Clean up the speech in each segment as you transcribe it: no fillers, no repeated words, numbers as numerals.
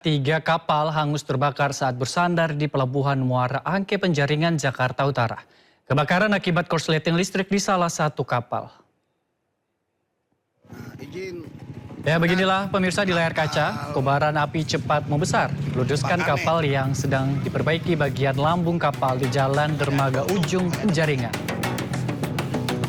Tiga kapal hangus terbakar saat bersandar di Pelabuhan Muara Angke Penjaringan, Jakarta Utara. Kebakaran akibat korsleting listrik di salah satu kapal. Ya, beginilah pemirsa di layar kaca, kobaran api cepat membesar, meludeskan kapal yang sedang diperbaiki bagian lambung kapal di Jalan Dermaga Ujung Penjaringan.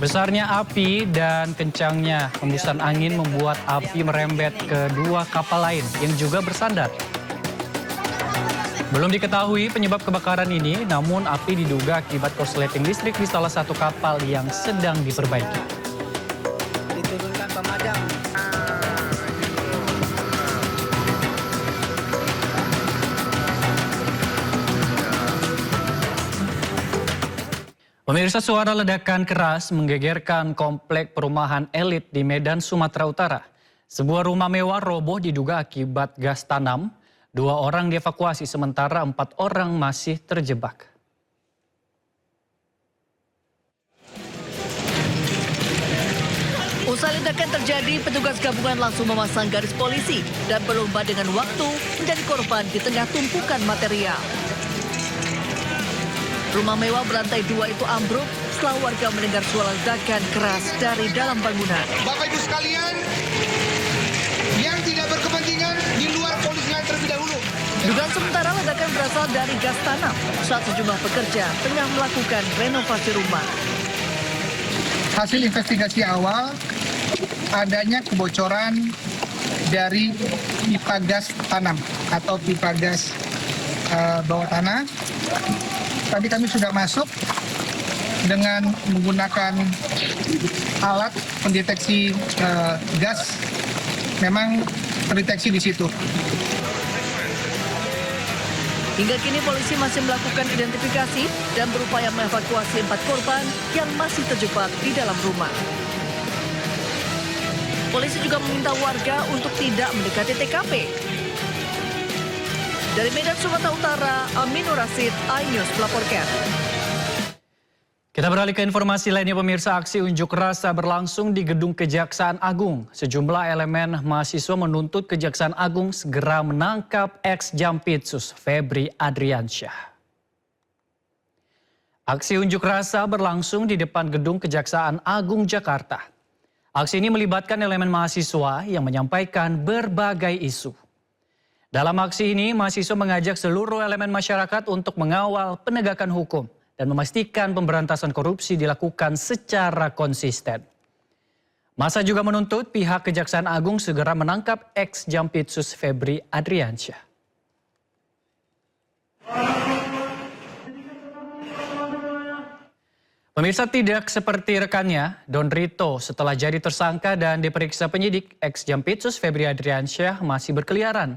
Besarnya api dan kencangnya hembusan angin membuat api merembet ke dua kapal lain yang juga bersandar. Belum diketahui penyebab kebakaran ini, namun api diduga akibat korsleting listrik di salah satu kapal yang sedang diperbaiki. Diturunkan pemadam. Pemirsa, suara ledakan keras menggegerkan komplek perumahan elit di Medan, Sumatera Utara. Sebuah rumah mewah roboh diduga akibat gas tanam. 2 orang dievakuasi sementara 4 orang masih terjebak. Usai ledakan terjadi, petugas gabungan langsung memasang garis polisi dan berlomba dengan waktu menjadi korban di tengah tumpukan material. Rumah mewah berantai 2 itu ambruk setelah warga mendengar suara ledakan keras dari dalam bangunan. Bapak Ibu sekalian, yang tidak berkepentingan di luar polis lain terlebih dahulu. Dugaan sementara ledakan berasal dari gas tanam saat sejumlah pekerja tengah melakukan renovasi rumah. Hasil investigasi awal, adanya kebocoran dari pipa gas tanam atau pipa gas bawah tanah. Tadi kami sudah masuk dengan menggunakan alat pendeteksi gas, memang terdeteksi di situ. Hingga kini polisi masih melakukan identifikasi dan berupaya mengevakuasi 4 korban yang masih terjebak di dalam rumah. Polisi juga meminta warga untuk tidak mendekati TKP. Dari Medan, Sumatera Utara, Aminur Rasid, iNews melaporkan. Kita beralih ke informasi lainnya, pemirsa. Aksi unjuk rasa berlangsung di Gedung Kejaksaan Agung. Sejumlah elemen mahasiswa menuntut Kejaksaan Agung segera menangkap ex-Jampitsus Febri Adriansyah. Aksi unjuk rasa berlangsung di depan Gedung Kejaksaan Agung Jakarta. Aksi ini melibatkan elemen mahasiswa yang menyampaikan berbagai isu. Dalam aksi ini, mahasiswa mengajak seluruh elemen masyarakat untuk mengawal penegakan hukum dan memastikan pemberantasan korupsi dilakukan secara konsisten. Massa juga menuntut pihak Kejaksaan Agung segera menangkap ex-Jampitsus Febri Adriansyah. Pemirsa, tidak seperti rekannya, Don Rito setelah jadi tersangka dan diperiksa penyidik, ex-Jampitsus Febri Adriansyah masih berkeliaran.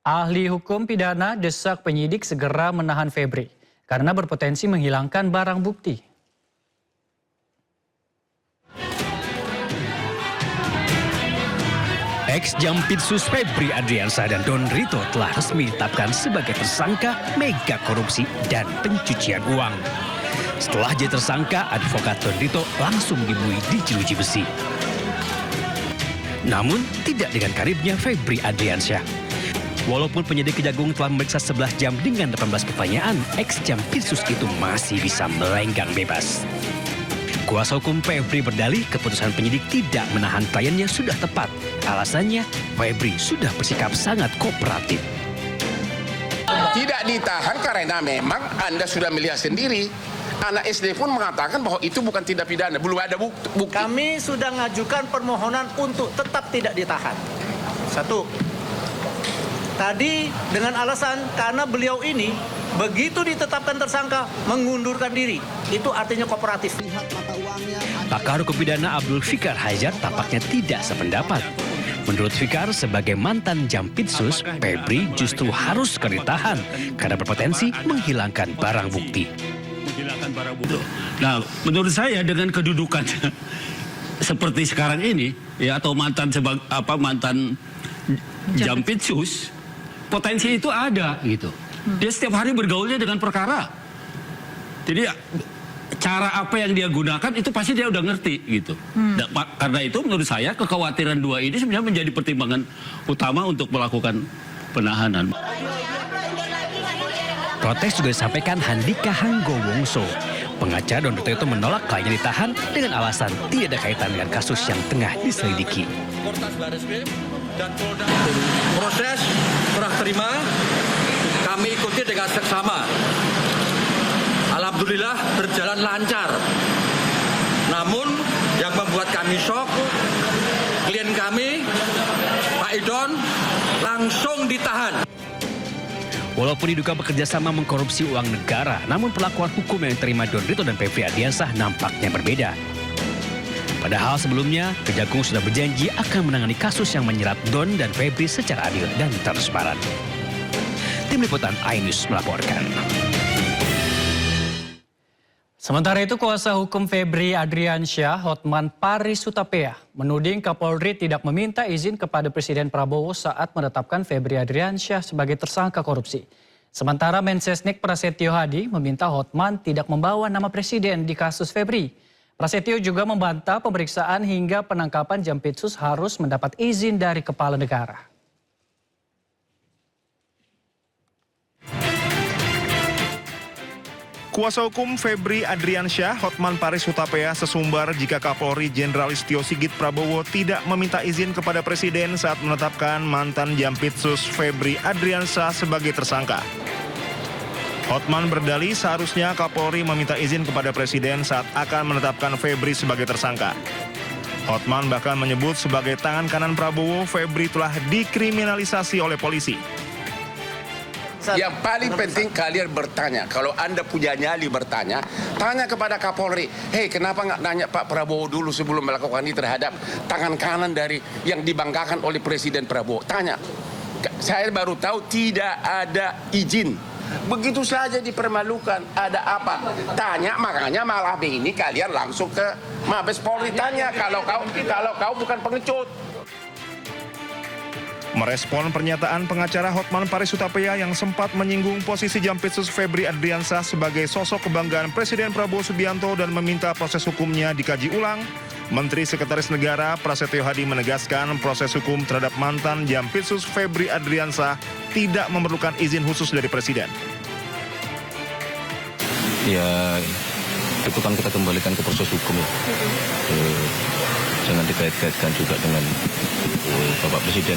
Ahli hukum pidana desak penyidik segera menahan Febri karena berpotensi menghilangkan barang bukti. Ex-Jampitsus Febri Adriansyah dan Don Rito telah resmi ditetapkan sebagai tersangka mega korupsi dan pencucian uang. Setelah jadi tersangka, advokat Don Rito langsung dibunuh di jeruji besi. Namun tidak dengan karibnya Febri Adriansyah. Walaupun penyidik Kejagung telah memeriksa 11 jam dengan 18 pertanyaan, ex-Jampitsus itu masih bisa melenggang bebas. Kuasa hukum Febri berdalih keputusan penyidik tidak menahan kliennya sudah tepat. Alasannya, Febri sudah bersikap sangat kooperatif. Tidak ditahan karena memang Anda sudah melihat sendiri. Anak SD pun mengatakan bahwa itu bukan tindak pidana, belum ada bukti. Kami sudah mengajukan permohonan untuk tetap tidak ditahan. 1. Tadi dengan alasan karena beliau ini begitu ditetapkan tersangka mengundurkan diri. Itu artinya kooperatif. Pakar hukum pidana Abdul Fikar Hajar tampaknya tidak sependapat. Menurut Fikar, sebagai mantan Jampitsus, Febri justru harus ditahan karena berpotensi menghilangkan barang bukti. Nah, menurut saya dengan kedudukan seperti sekarang ini, ya, atau mantan Jampitsus, potensi itu ada gitu. Dia setiap hari bergaulnya dengan perkara. Jadi cara apa yang dia gunakan itu pasti dia udah ngerti gitu. Karena itu menurut saya kekhawatiran 2 ini sebenarnya menjadi pertimbangan utama untuk melakukan penahanan. Protes juga disampaikan Handika Hanggowongso. Pengacara Don Rito itu menolak kliennya ditahan dengan alasan tidak ada kaitan dengan kasus yang tengah diselidiki. Proses serah terima kami ikuti dengan seksama. Alhamdulillah berjalan lancar. Namun yang membuat kami shock, klien kami, Pak Idon, langsung ditahan. Walaupun diduga bekerja sama mengkorupsi uang negara, namun perlakuan hukum yang diterima Don Rito dan Febri Ardiansah nampaknya berbeda. Padahal sebelumnya, Kejagung sudah berjanji akan menangani kasus yang menyerat Don dan Febri secara adil dan transparan. Tim Liputan iNews melaporkan. Sementara itu, kuasa hukum Febri Adriansyah, Hotman Paris Hutapea, menuding Kapolri tidak meminta izin kepada Presiden Prabowo saat menetapkan Febri Adriansyah sebagai tersangka korupsi. Sementara Mensesnek Prasetyo Hadi meminta Hotman tidak membawa nama Presiden di kasus Febri. Prasetyo juga membantah pemeriksaan hingga penangkapan Jampitsus harus mendapat izin dari Kepala Negara. Kuasa hukum Febri Adriansyah, Hotman Paris Hutapea, sesumbar jika Kapolri Jenderal Listio Sigit Prabowo tidak meminta izin kepada Presiden saat menetapkan mantan Jampitsus Febri Adriansyah sebagai tersangka. Hotman berdalih seharusnya Kapolri meminta izin kepada Presiden saat akan menetapkan Febri sebagai tersangka. Hotman bahkan menyebut sebagai tangan kanan Prabowo, Febri telah dikriminalisasi oleh polisi. Yang paling penting kalian bertanya. Kalau Anda punya nyali bertanya, tanya kepada Kapolri. Hei, kenapa nggak nanya Pak Prabowo dulu sebelum melakukan ini terhadap tangan kanan dari yang dibanggakan oleh Presiden Prabowo? Tanya. Saya baru tahu tidak ada izin. Begitu saja dipermalukan. Ada apa? Tanya, makanya malah ini kalian langsung ke Mabes Polri tanya kalau kau bukan pengecut. Merespon pernyataan pengacara Hotman Paris Hutapea yang sempat menyinggung posisi Jampitsus Febri Adriansyah sebagai sosok kebanggaan Presiden Prabowo Subianto dan meminta proses hukumnya dikaji ulang, Menteri Sekretaris Negara Prasetyo Hadi menegaskan proses hukum terhadap mantan Jampitsus Febri Adriansyah tidak memerlukan izin khusus dari Presiden. Ya, itu kan kita kembalikan ke proses hukum ya. Jangan dikait-kaitkan juga dengan Bapak Presiden.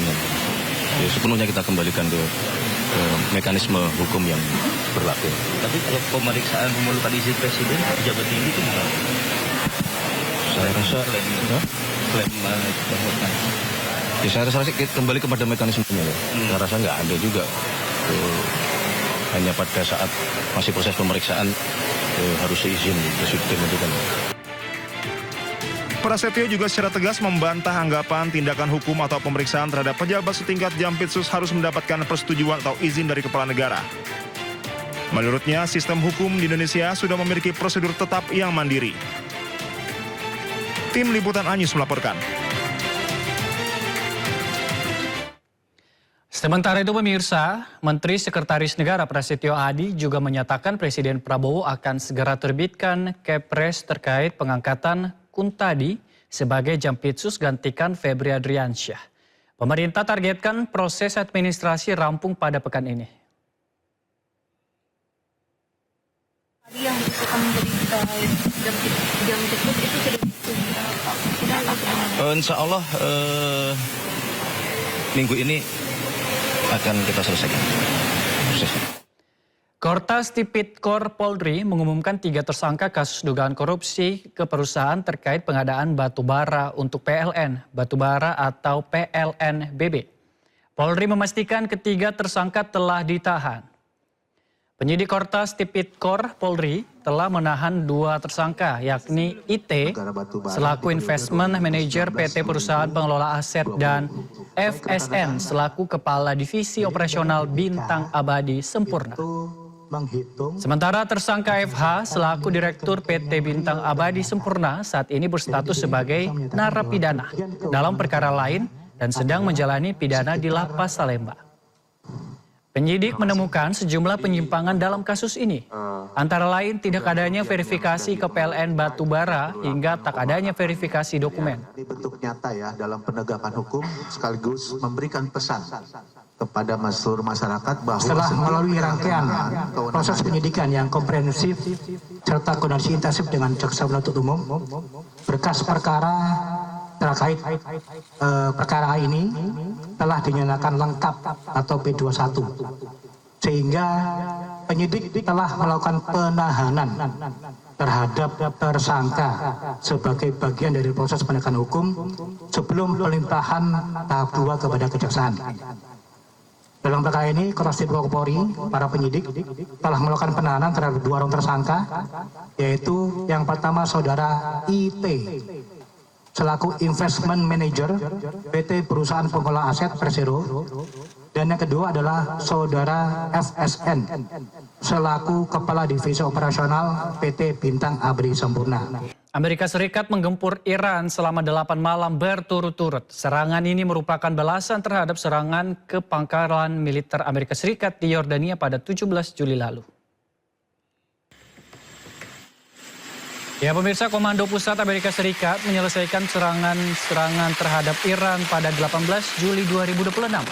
Ya, sepenuhnya kita kembalikan ke mekanisme hukum yang berlaku. Tapi kalau pemeriksaan memerlukan izin Presiden, pejabat tinggi itu gimana? Saya rasa ya, saya rasa kembali kepada mekanismenya ya. Saya rasa nggak ada juga. Hanya pada saat masih proses pemeriksaan harus izin Presiden itu kan. Prasetyo juga secara tegas membantah anggapan tindakan hukum atau pemeriksaan terhadap pejabat setingkat Jampitsus harus mendapatkan persetujuan atau izin dari Kepala Negara. Menurutnya, sistem hukum di Indonesia sudah memiliki prosedur tetap yang mandiri. Tim Liputan iNews melaporkan. Sementara itu pemirsa, Menteri Sekretaris Negara Prasetyo Hadi juga menyatakan Presiden Prabowo akan segera terbitkan Kepres terkait pengangkatan Kuntadi sebagai Jampitsus gantikan Febri Adriansyah. Pemerintah targetkan proses administrasi rampung pada pekan ini. Yang akan menjadi Jampitsus itu sudah Insya Allah minggu ini akan kita selesaikan prosesnya. Kortas Tipikor Polri mengumumkan 3 tersangka kasus dugaan korupsi ke perusahaan terkait pengadaan batubara untuk PLN, batubara atau PLNBB. Polri memastikan ketiga tersangka telah ditahan. Penyidik Kortas Tipikor Polri telah menahan 2 tersangka, yakni IT selaku Investment Manager PT Perusahaan Pengelola Aset dan FSN selaku Kepala Divisi Operasional Bintang Abadi Sempurna. Sementara tersangka FH selaku Direktur PT Bintang Abadi Sempurna saat ini berstatus sebagai narapidana dalam perkara lain dan sedang menjalani pidana di Lapas Salemba. Penyidik menemukan sejumlah penyimpangan dalam kasus ini. Antara lain tidak adanya verifikasi ke PLN Batubara hingga tak adanya verifikasi dokumen. Ini bentuk nyata ya dalam penegakan hukum sekaligus memberikan pesan kepada seluruh masyarakat bahwa setelah melalui rangkaian proses penyidikan yang komprehensif serta koordinasi intensif dengan jaksa penuntut umum, berkas perkara terkait perkara ini telah dinyatakan lengkap atau P21, sehingga penyidik telah melakukan penahanan terhadap tersangka sebagai bagian dari proses penegakan hukum sebelum pelimpahan tahap 2 kepada kejaksaan. Dalam perkara ini, Korps Polri, para penyidik telah melakukan penahanan terhadap 2 orang tersangka, yaitu yang pertama saudara IT selaku Investment Manager PT Perusahaan Pengelola Aset Persero, dan yang kedua adalah saudara FSN selaku Kepala Divisi Operasional PT Bintang Abri Sempurna. Amerika Serikat menggempur Iran selama 8 malam berturut-turut. Serangan ini merupakan balasan terhadap serangan ke pangkalan militer Amerika Serikat di Yordania pada 17 Juli lalu. Ya pemirsa, Komando Pusat Amerika Serikat menyelesaikan serangan terhadap Iran pada 18 Juli 2026.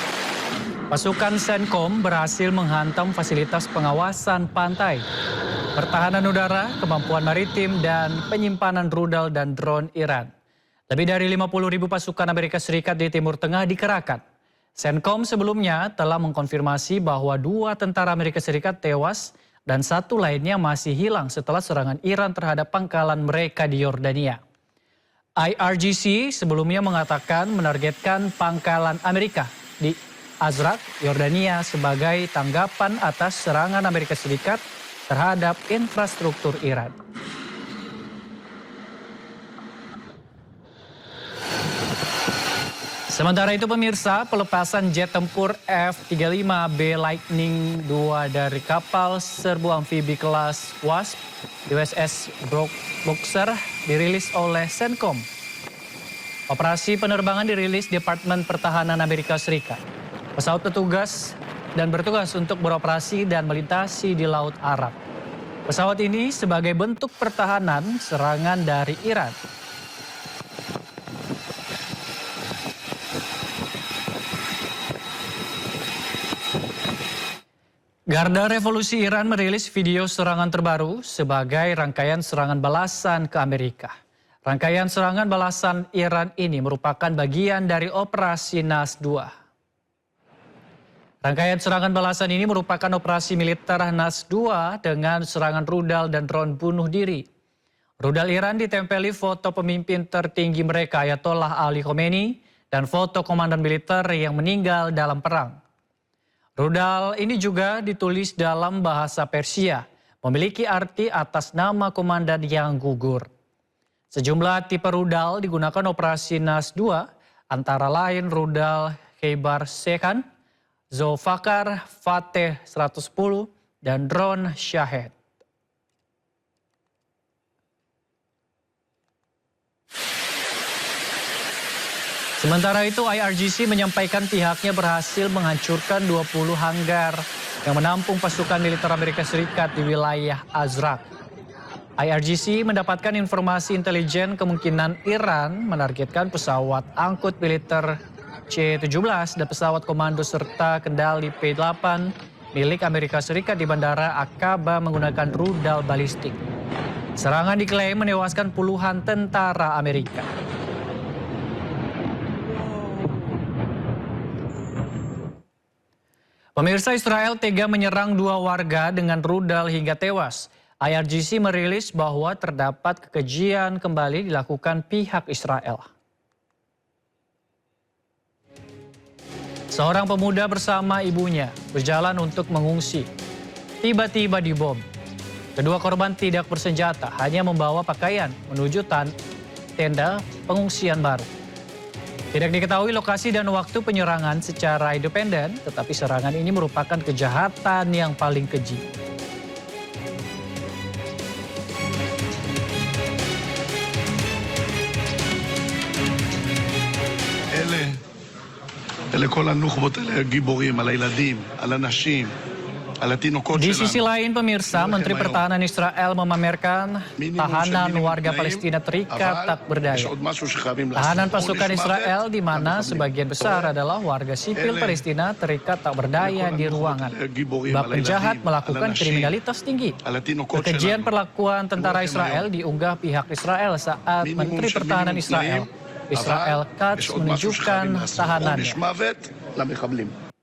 Pasukan CENTCOM berhasil menghantam fasilitas pengawasan pantai, pertahanan udara, kemampuan maritim, dan penyimpanan rudal dan drone Iran. Lebih dari 50.000 pasukan Amerika Serikat di Timur Tengah dikerahkan. CENTCOM sebelumnya telah mengkonfirmasi bahwa 2 tentara Amerika Serikat tewas dan 1 lainnya masih hilang setelah serangan Iran terhadap pangkalan mereka di Yordania. IRGC sebelumnya mengatakan menargetkan pangkalan Amerika di Azraq, Yordania sebagai tanggapan atas serangan Amerika Serikat terhadap infrastruktur Iran. Sementara itu pemirsa, pelepasan jet tempur F-35B Lightning II dari kapal serbu amfibi kelas WASP USS Boxer dirilis oleh CENTCOM. Operasi penerbangan dirilis Departemen Pertahanan Amerika Serikat. Pesawat bertugas untuk beroperasi dan melintasi di Laut Arab. Pesawat ini sebagai bentuk pertahanan serangan dari Iran. Garda Revolusi Iran merilis video serangan terbaru sebagai rangkaian serangan balasan ke Amerika. Rangkaian serangan balasan Iran ini merupakan bagian dari operasi NAS 2. Rangkaian serangan balasan ini merupakan operasi militer NAS 2 dengan serangan rudal dan drone bunuh diri. Rudal Iran ditempeli foto pemimpin tertinggi mereka Ayatollah Ali Khomeini dan foto komandan militer yang meninggal dalam perang. Rudal ini juga ditulis dalam bahasa Persia, memiliki arti atas nama komandan yang gugur. Sejumlah tipe rudal digunakan operasi NAS 2, antara lain rudal Khaybar Sekhan, Zulfaqar Fateh 110, dan drone Shahed. Sementara itu IRGC menyampaikan pihaknya berhasil menghancurkan 20 hanggar yang menampung pasukan militer Amerika Serikat di wilayah Azraq. IRGC mendapatkan informasi intelijen kemungkinan Iran menargetkan pesawat angkut militer C-17 dan pesawat komando serta kendali P-8 milik Amerika Serikat di Bandara Aqaba menggunakan rudal balistik. Serangan diklaim menewaskan puluhan tentara Amerika. Pemirsa, Israel tega menyerang 2 warga dengan rudal hingga tewas. IRGC merilis bahwa terdapat kekejian kembali dilakukan pihak Israel. Seorang pemuda bersama ibunya berjalan untuk mengungsi. Tiba-tiba dibom. Kedua korban tidak bersenjata, hanya membawa pakaian menuju tenda pengungsian baru. Tidak diketahui lokasi dan waktu penyerangan secara independen, tetapi serangan ini merupakan kejahatan yang paling keji. אלה ולכל הנוח'בות האלה הגיבורים, על הילדים, על הנשים, על התינוקות Di שלנו. sisi lain, pemirsa, Menteri Pertahanan Israel memamerkan tahanan warga Palestina terikat tak berdaya. יש עוד משהו שחייבים לעשות. Tahanan pasukan Israel di mana sebagian besar adalah warga sipil Palestina terikat tak berdaya di ruangan. Bab penjahat melakukan kriminalitas tinggi. Kekejian perlakuan tentara Israel diunggah pihak Israel saat Menteri Pertahanan Israel Katz menunjukkan tahanannya.